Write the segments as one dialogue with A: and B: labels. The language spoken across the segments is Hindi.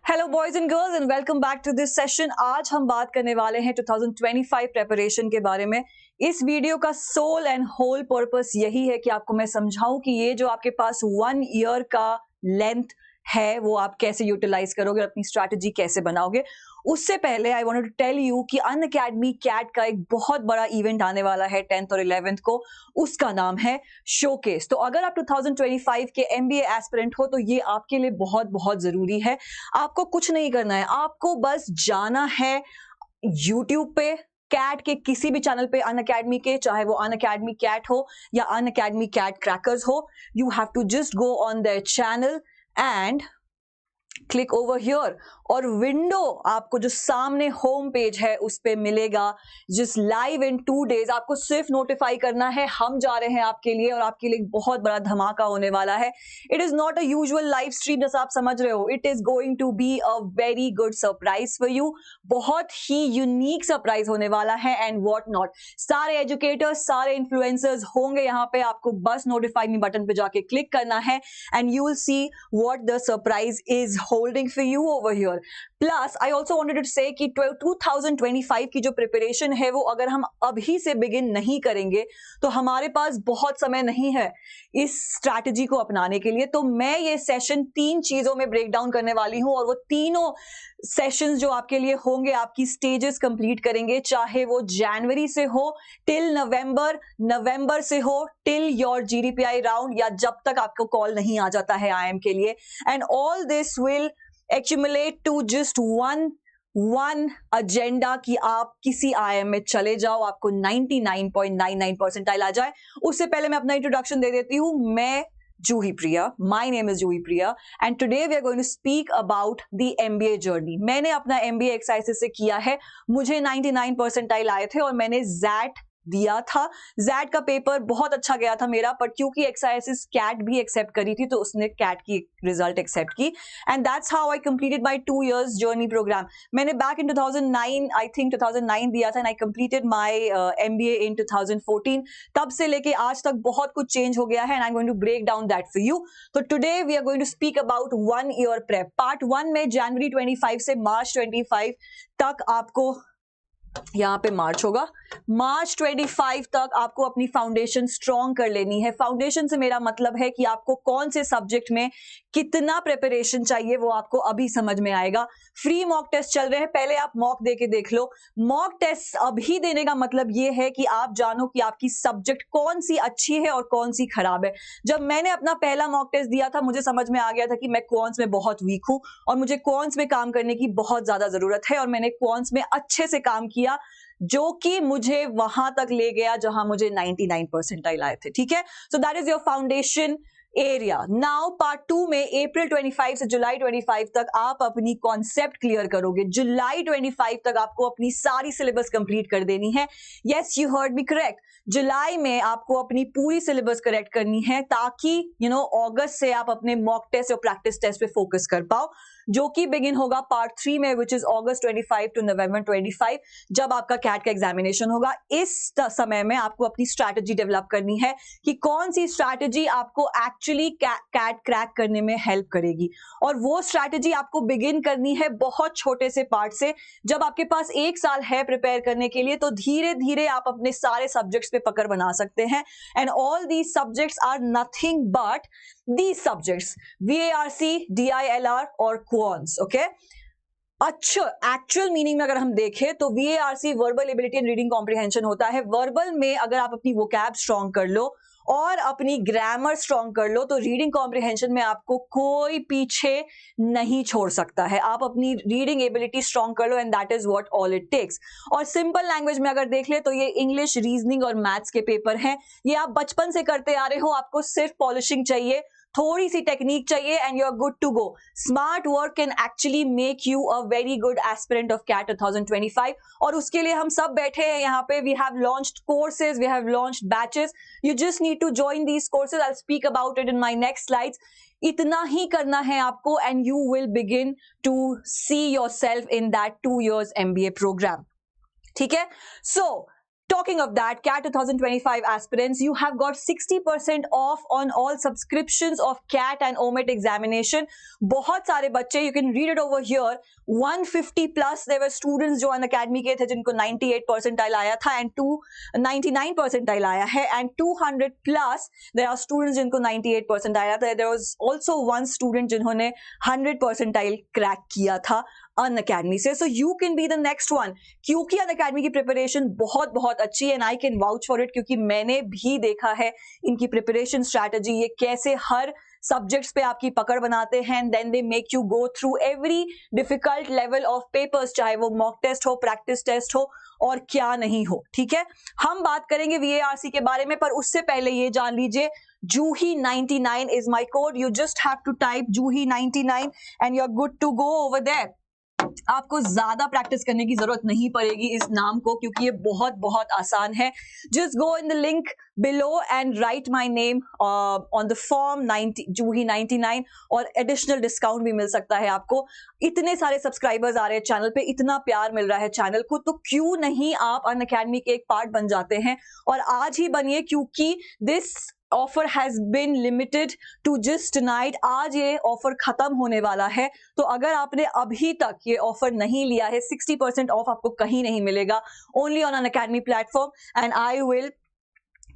A: Hello boys and girls and welcome back to this session. आज हम बात करने वाले हैं 2025 प्रेपरेशन के बारे में। इस वीडियो का सोल एंड होल पर्पस यही है कि आपको मैं समझाऊं कि ये जो आपके पास 1 ईयर का लेंथ है वो आप कैसे यूटिलाइज करोगे, अपनी स्ट्रैटेजी कैसे बनाओगे। उससे पहले I wanted to tell you कि अनअकैडमी कैट का एक बहुत बड़ा इवेंट आने वाला है 10th और 11th को। उसका नाम है शोकेस। तो अगर आप 2025 के एमबीए एस्पिरेंट हो तो ये आपके लिए बहुत बहुत जरूरी है। आपको कुछ नहीं करना है, आपको बस जाना है यूट्यूब पे कैट के किसी भी चैनल पे, अनअकैडमी के, चाहे वो अनअकैडमी कैट हो या अनअकैडमी कैट क्रैकर्स हो। You have to just go on their channel and click over here और विंडो आपको जो सामने होम पेज है उस पे मिलेगा। जस्ट लाइव इन 2 days आपको सिर्फ नोटिफाई करना है हम जा रहे हैं आपके लिए, और आपके लिए बहुत बड़ा धमाका होने वाला है। It is not a usual live stream जैसा आप समझ रहे हो, it is going to be a very good surprise for you. बहुत ही यूनिक सरप्राइज होने वाला है एंड व्हाट नॉट। सारे एजुकेटर्स, सारे इन्फ्लुएंसर्स होंगे यहाँ पे। आपको बस नोटिफाई मी बटन पे जाके क्लिक करना है and you will see what the surprise is holding for you over here. Plus, I also wanted to say कि 2025 की जो प्रिपरेशन है वो अगर हम अभी से बिगिन नहीं करेंगे तो हमारे पास बहुत समय नहीं है इस स्ट्रैटेजी को अपनाने के लिए। तो मैं ये सेशन 3 चीजों में ब्रेक डाउन करने वाली हूं और वो तीनों सेशंस जो आपके लिए होंगे आपकी स्टेजेस कंप्लीट करेंगे, चाहे वो जनवरी से हो टिल नवंबर, नवंबर से हो टिल योर जीडीपीआई राउंड, या जब तक आपको कॉल नहीं आ जाता है आईएम के लिए। And all this will accumulate to just one agenda कि आप किसी IIM में चले जाओ, आपको 99.99 परसेंटाइल आ जाए। उससे पहले मैं अपना इंट्रोडक्शन दे देती हूँ। मैं Juhi Priya, my name is Juhi Priya and today we are going to speak about the MBA journey. मैंने अपना MBA एक्साइसिस से किया है, मुझे 99 परसेंटाइल आए थे और मैंने जैट दिया था। जैट का पेपर बहुत अच्छा गया था मेरा, पर क्योंकि एक्साइसिस कैट भी एक्सेप्ट करी थी तो उसने कैट की रिजल्ट एक्सेप्ट की and that's how I completed my 2 years journey program. मैंने बैक इन 2009 आई थिंक 2009 दिया था and I completed my MBA in 2014। तब से लेके आज तक बहुत कुछ चेंज हो गया है and I am going to break down that for you. तो today we are going to speak about 1 year prep. Part 1 में जनवरी 25 से मार्च 25 तक आपको, यहाँ पे मार्च होगा, मार्च 25 तक आपको अपनी फाउंडेशन स्ट्रॉन्ग कर लेनी है। फाउंडेशन से मेरा मतलब है कि आपको कौन से सब्जेक्ट में कितना प्रिपरेशन चाहिए वो आपको अभी समझ में आएगा। फ्री मॉक टेस्ट चल रहे हैं, पहले आप मॉक दे के देख लो। मॉक टेस्ट अभी देने का मतलब ये है कि आप जानो कि आपकी सब्जेक्ट कौन सी अच्छी है और कौन सी खराब है। जब मैंने अपना पहला मॉक टेस्ट दिया था मुझे समझ में आ गया था कि मैं क्वांट्स में बहुत वीक हूं और मुझे क्वांट्स में काम करने की बहुत ज्यादा जरूरत है, और मैंने क्वांट्स में अच्छे से काम किया जो कि मुझे वहां तक ले गया जहां मुझे 99 परसेंटाइल आए थे। ठीक है, so that is your foundation area. Now part 2 में अप्रैल 25 से जुलाई 25 तक आप अपनी कॉन्सेप्ट क्लियर करोगे। जुलाई 25 तक आपको अपनी सारी सिलेबस कंप्लीट कर देनी है। Yes, you heard me correct. जुलाई में आपको अपनी पूरी सिलेबस करेक्ट करनी है ताकि अगस्त से आप अपने मॉक टेस्ट और प्रैक्टिस टेस्ट पे फोकस कर पाओ, जो कि बिगिन होगा पार्ट 3 में, विच इज अगस्त 25 टू नवंबर 25, जब आपका कैट का एग्जामिनेशन होगा। इस समय में आपको अपनी स्ट्रैटेजी डेवलप करनी है कि कौन सी स्ट्रैटेजी आपको एक्चुअली कैट क्रैक करने में हेल्प करेगी, और वो स्ट्रैटेजी आपको बिगिन करनी है बहुत छोटे से पार्ट से। जब आपके पास 1 साल है प्रिपेयर करने के लिए तो धीरे धीरे आप अपने सारे सब्जेक्ट्स पे पकड़ बना सकते हैं। And all these subjects are nothing but these subjects, VARC, DILR और क्वांट्स। ओके, अच्छा, एक्चुअल मीनिंग में अगर हम देखें तो VARC verbal ability and reading comprehension होता है। वर्बल में अगर आप अपनी वोकैब स्ट्रॉन्ग कर लो और अपनी ग्रामर स्ट्रॉन्ग कर लो तो रीडिंग कॉम्प्रिहेंशन में आपको कोई पीछे नहीं छोड़ सकता है। आप अपनी रीडिंग एबिलिटी स्ट्रॉन्ग कर लो and that is what all it takes. और सिंपल लैंग्वेज में अगर देख ले तो ये इंग्लिश, रीजनिंग और मैथ्स के पेपर हैं। ये आप बचपन से करते आ रहे हो, आपको सिर्फ पॉलिशिंग चाहिए, थोड़ी सी टेक्निक चाहिए and you are good to go. Smart work can actually make you a very good aspirant of CAT 2025, और उसके लिए हम सब बैठे हैं यहाँ पे। We have launched courses, we have launched batches, you just need to join these courses. I will speak about it in my next slides. इतना ही करना है आपको and you will begin to see yourself in that 2 years MBA program. ठीक है, सो Talking of that, CAT 2025 aspirants, you have got 60% off on all subscriptions of CAT and OMIT examination. बहुत सारे बच्चे, you can read it over here, 150 plus there were students जो अनअकैडमी के थे जिनको 98 परसेंटाइल आया था and 299 परसेंटाइल आया है, and 200 plus there are students जिनको 98 परसेंट आया था. There was also one student जिन्होंने 100 परसेंटाइल क्रैक किया था अनअकैडमी से. So you can be the next one, क्योंकि अनअकैडमी की प्रिपरेशन बहुत बहुत अच्छी है and I can vouch for it, क्योंकि मैंने भी देखा है इनकी प्रिपरेशन स्ट्रैटेजी, ये कैसे हर सब्जेक्ट्स पे आपकी पकड़ बनाते हैं and then they make you go through every difficult level of papers, चाहे वो मॉक टेस्ट हो, प्रैक्टिस टेस्ट हो और क्या नहीं हो. ठीक है, हम बात करेंगे VARC के बारे में, पर उससे पहले ये जान लीजिए Juhi99 is my code. You just have to type Juhi99 and you're good to go over there. आपको ज्यादा प्रैक्टिस करने की जरूरत नहीं पड़ेगी इस नाम को, क्योंकि ये बहुत बहुत आसान है. Just go in the link below and right my name on the form Juhi99 और एडिशनल डिस्काउंट भी मिल सकता है आपको. इतने सारे सब्सक्राइबर्स आ रहे हैं चैनल पे, इतना प्यार मिल रहा है चैनल को, तो क्यों नहीं आप अनअकैडमी के एक पार्ट बन जाते हैं और आज ही बनिए, क्योंकि this offer has been limited to just tonight. आज ये ऑफर खत्म होने वाला है, तो अगर आपने अभी तक ये ऑफर नहीं लिया है, 60% ऑफ आपको कहीं नहीं मिलेगा, only on Unacademy platform, and I will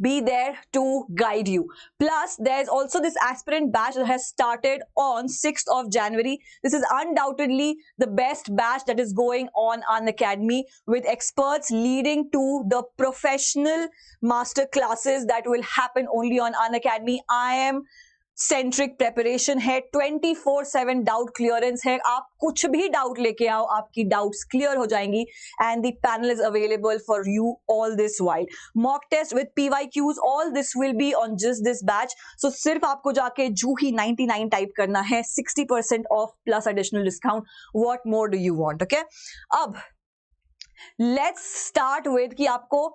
A: be there to guide you. Plus there's also this aspirant batch that has started on 6th of January. This is undoubtedly the best batch that is going on Unacademy, with experts leading to the professional master classes that will happen only on Unacademy. I am centric preparation है, 24/7 डाउट क्लियरेंस है. आप कुछ भी डाउट लेके आओ, आपकी डाउट्स क्लियर हो जाएंगी and the panel is available for you all this while. Mock test with PYQs, all this will be on just this batch. So सिर्फ आपको जाके Juhi99 टाइप करना है, 60% off plus additional discount. What more do you want? Okay, अब लेट्स स्टार्ट विद कि आपको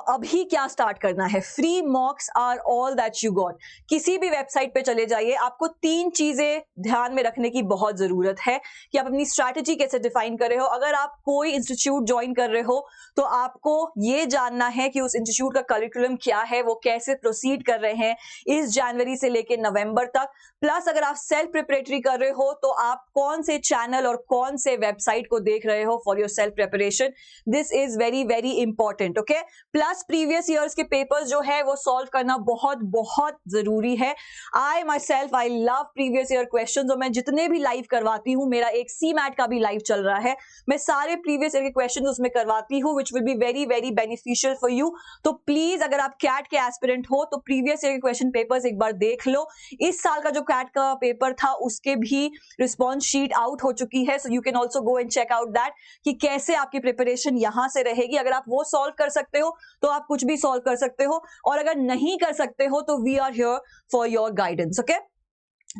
A: अभी क्या स्टार्ट करना है. Free mocks are all that you got. किसी भी वेबसाइट पे चले जाइए, आपको 3 चीजें ध्यान में रखने की बहुत जरूरत है कि आप अपनी स्ट्रैटेजी कैसे डिफाइन कर रहे हो. अगर आप कोई इंस्टीट्यूट ज्वाइन कर रहे हो तो आपको ये जानना है कि उस इंस्टीट्यूट का करिकुलम क्या है, वो कैसे प्रोसीड कर रहे हैं इस जनवरी से लेके नवंबर तक. प्लस अगर आप सेल्फ प्रिपरेटरी कर रहे हो तो आप कौन से चैनल और कौन से वेबसाइट को देख रहे हो for your self preparation. This is very very important. Okay, plus previous years के पेपर्स जो है वो सॉल्व करना बहुत बहुत जरूरी है. I my self I love previous year questions, और मैं जितने भी लाइव करवाती हूँ, मेरा एक CMAT का भी लाइव चल रहा है, मैं सारे प्रीवियस ईयर के क्वेश्चंस उसमें करवाती हूँ, which will be very very beneficial for you. तो प्लीज अगर आप कैट के एस्पिरेंट हो तो प्रीवियस ईयर के क्वेश्चन पेपर्स एक बार देख लो. इस साल का जो कैट का पेपर था उसके भी रिस्पॉन्स शीट आउट हो चुकी है, so you can also go and check out that कि कैसे आपकी प्रिपरेशन यहां से रहेगी. अगर आप वो सॉल्व कर सकते हो तो आप कुछ भी सॉल्व कर सकते हो, और अगर नहीं कर सकते हो तो we are here for your guidance. Okay,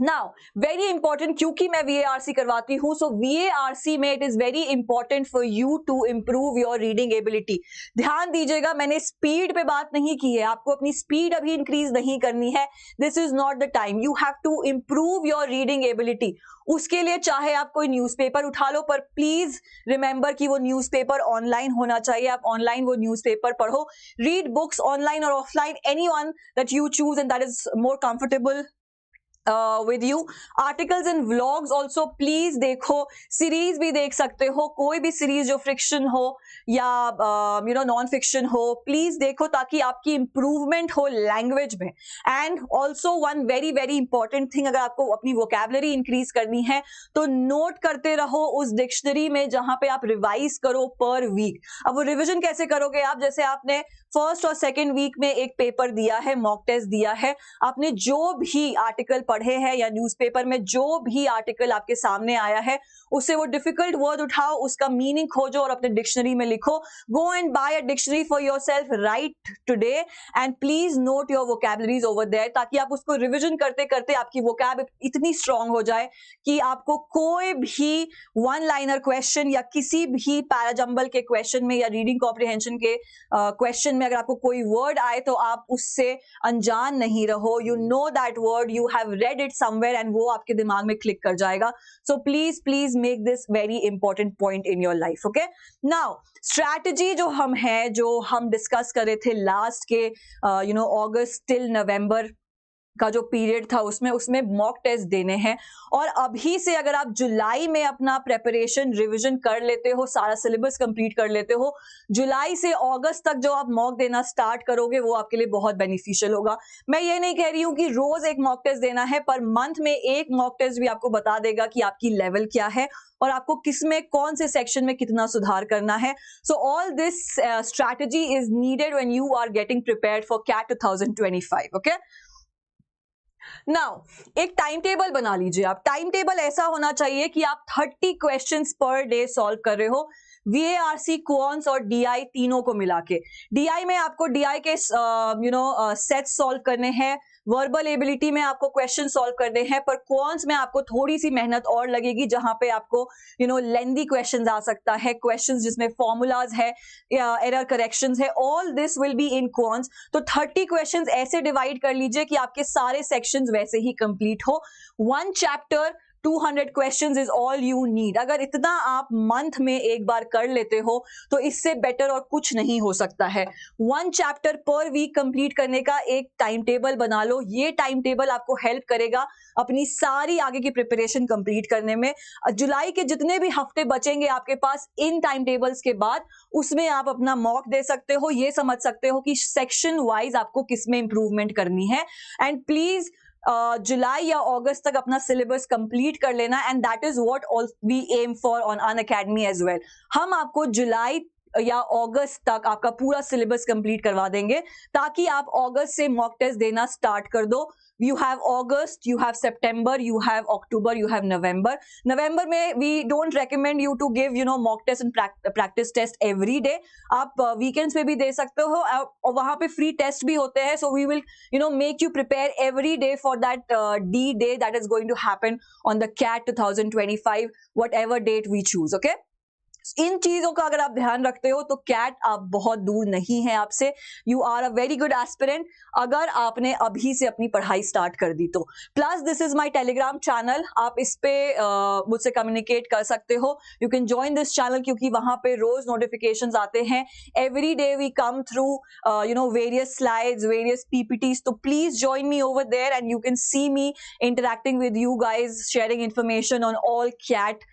A: now very important, क्योंकि मैं VARC करवाती हूं, सो VARC में it is very important for you to improve your reading ability. ध्यान दीजिएगा, मैंने स्पीड पे बात नहीं की है, आपको अपनी स्पीड अभी इंक्रीज नहीं करनी है. This is not the time. You have to improve your reading ability. उसके लिए चाहे आप कोई न्यूज़पेपर उठा लो, पर प्लीज रिमेंबर कि वो न्यूज़पेपर ऑनलाइन होना चाहिए. आप ऑनलाइन वो न्यूज़पेपर पढ़ो. रीड बुक्स ऑनलाइन और offline, anyone that you choose and that is more comfortable with you. Articles and vlogs also please देखो. सीरीज भी देख सकते हो, कोई भी सीरीज जो फ्रिक्शन हो या नॉन फिक्शन हो, प्लीज देखो ताकि आपकी इंप्रूवमेंट हो लैंग्वेज में. And also one very very important thing, अगर आपको अपनी वोकैबुलरी इंक्रीज करनी है तो नोट करते रहो उस डिक्शनरी में जहां पे आप रिवाइज करो पर वीक. अब वो रिविजन कैसे करोगे आप? जैसे आपने फर्स्ट और सेकेंड वीक में एक पेपर दिया है, मॉक टेस्ट दिया है, आपने जो भी आर्टिकल पढ़े हैं या न्यूज़पेपर में जो भी आर्टिकल आपके सामने आया है उससे वो डिफिकल्ट वर्ड उठाओ, उसका मीनिंग खोजो और अपने डिक्शनरी में लिखो. Go and buy a dictionary for yourself right today and please note your vocabularies over there, ताकि आप उसको रिविजन करते करते आपकी वोकैब इतनी स्ट्रांग हो जाए कि आपको कोई भी वन लाइनर क्वेश्चन या किसी भी पैराजंबल के क्वेश्चन में या रीडिंग कॉम्प्रिहेंशन के क्वेश्चन में अगर आपको कोई वर्ड आए तो आप उससे अनजान नहीं रहो. You know that word, you have read it somewhere and वो आपके दिमाग में click कर जाएगा. So please make this very important point in your life. Okay? Now, strategy जो हम discuss कर रहे थे last के August till November का जो पीरियड था उसमें मॉक टेस्ट देने हैं. और अभी से अगर आप जुलाई में अपना प्रेपरेशन रिवीजन कर लेते हो, सारा सिलेबस कंप्लीट कर लेते हो, जुलाई से अगस्त तक जो आप मॉक देना स्टार्ट करोगे वो आपके लिए बहुत बेनिफिशियल होगा. मैं ये नहीं कह रही हूं कि रोज एक मॉक टेस्ट देना है, पर मंथ में एक मॉक टेस्ट भी आपको बता देगा कि आपकी लेवल क्या है और आपको किस में कौन से सेक्शन में कितना सुधार करना है. So all this strategy is needed when you are getting prepared for CAT 2025. Okay, now एक टाइम टेबल बना लीजिए. आप टाइम टेबल ऐसा होना चाहिए कि आप 30 क्वेश्चंस पर डे सॉल्व कर रहे हो, VARC, क्वांट्स और DI तीनों को मिला के. DI में आपको DI के सेट्स सॉल्व करने हैं, वर्बल एबिलिटी में आपको क्वेश्चन सॉल्व करने हैं, पर क्वांट्स में आपको थोड़ी सी मेहनत और लगेगी जहां पे आपको लेंदी क्वेश्चंस आ सकता है, क्वेश्चंस जिसमें फॉर्मूलाज है या एरर करेक्शंस है. All this will be in quants. तो 30 क्वेश्चंस ऐसे डिवाइड कर लीजिए कि आपके सारे सेक्शंस वैसे ही कंप्लीट हो. 1 chapter 200 questions is all you need. अगर इतना आप मंथ में एक बार कर लेते हो तो इससे बेटर और कुछ नहीं हो सकता है. 1 चैप्टर पर वीक कंप्लीट करने का एक टाइम टेबल बना लो. ये टाइम टेबल आपको हेल्प करेगा अपनी सारी आगे की प्रिपरेशन कंप्लीट करने में. जुलाई के जितने भी हफ्ते बचेंगे आपके पास इन टाइम टेबल्स के बाद, उसमें आप अपना मॉक दे सकते हो, ये समझ सकते हो कि सेक्शन वाइज आपको किसमें इंप्रूवमेंट करनी है. एंड प्लीज जुलाई या अगस्त तक अपना सिलेबस कंप्लीट कर लेना. And that is what we aim for on Unacademy as well. हम आपको जुलाई या अगस्त तक आपका पूरा सिलेबस कंप्लीट करवा देंगे ताकि आप अगस्त से मॉक टेस्ट देना स्टार्ट कर दो. You have August, you have September, you have October, you have November. November में we don't recommend you to give mock test and practice test every day. आप weekends पे भी दे सकते हो और वहाँ पे free test भी होते हैं. So we will make you prepare every day for that D day that is going to happen on the CAT 2025, whatever date we choose. Okay. इन चीजों का अगर आप ध्यान रखते हो तो कैट आप बहुत दूर नहीं है आपसे. You are a very good aspirant अगर आपने अभी से अपनी पढ़ाई स्टार्ट कर दी तो. Plus this is my Telegram channel. आप इस पे मुझसे कम्युनिकेट कर सकते हो. You can join this channel क्योंकि वहां पे रोज नोटिफिकेशंस आते हैं. Every day we come through various slides, various PPTs. तो please join me over there and you can see me interacting with you guys, sharing information on all CAT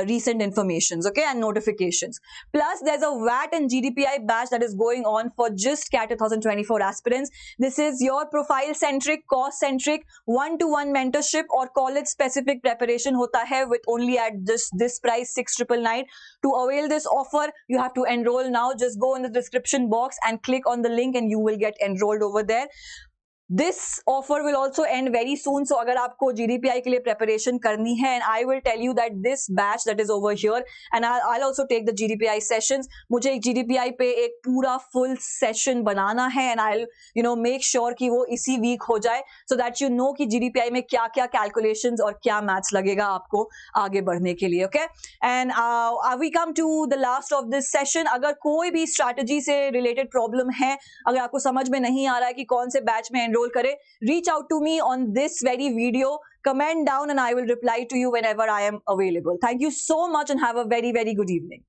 A: recent informations, okay, and notifications. Plus there's a VAT and GDPI batch that is going on for just CAT 2024 aspirants. This is your profile centric, cost centric, one-to-one mentorship or college specific preparation hota hai with only at this price 6,999. To avail this offer you have to enroll now. Just go in the description box and click on the link and you will get enrolled over there. This offer will also end very soon. So अगर आपको GDPI के लिए preparation करनी है, and I will tell you that this batch that is over here, and I'll also take the GDPI sessions. मुझे एक GDPI पे एक पूरा full session बनाना है, and I'll make sure कि वो इसी week हो जाए, so that you know कि GDPI में क्या क्या calculations और क्या maths लगेगा आपको आगे बढ़ने के लिए. Okay, and we come to the last of this session. अगर कोई भी strategy से related problem है, अगर आपको समझ में नहीं आ रहा है कि कौन से batch में enroll करें, reach out to me on this very video, comment down and I will reply to you whenever I am available. Thank you so much and have a very, very good evening.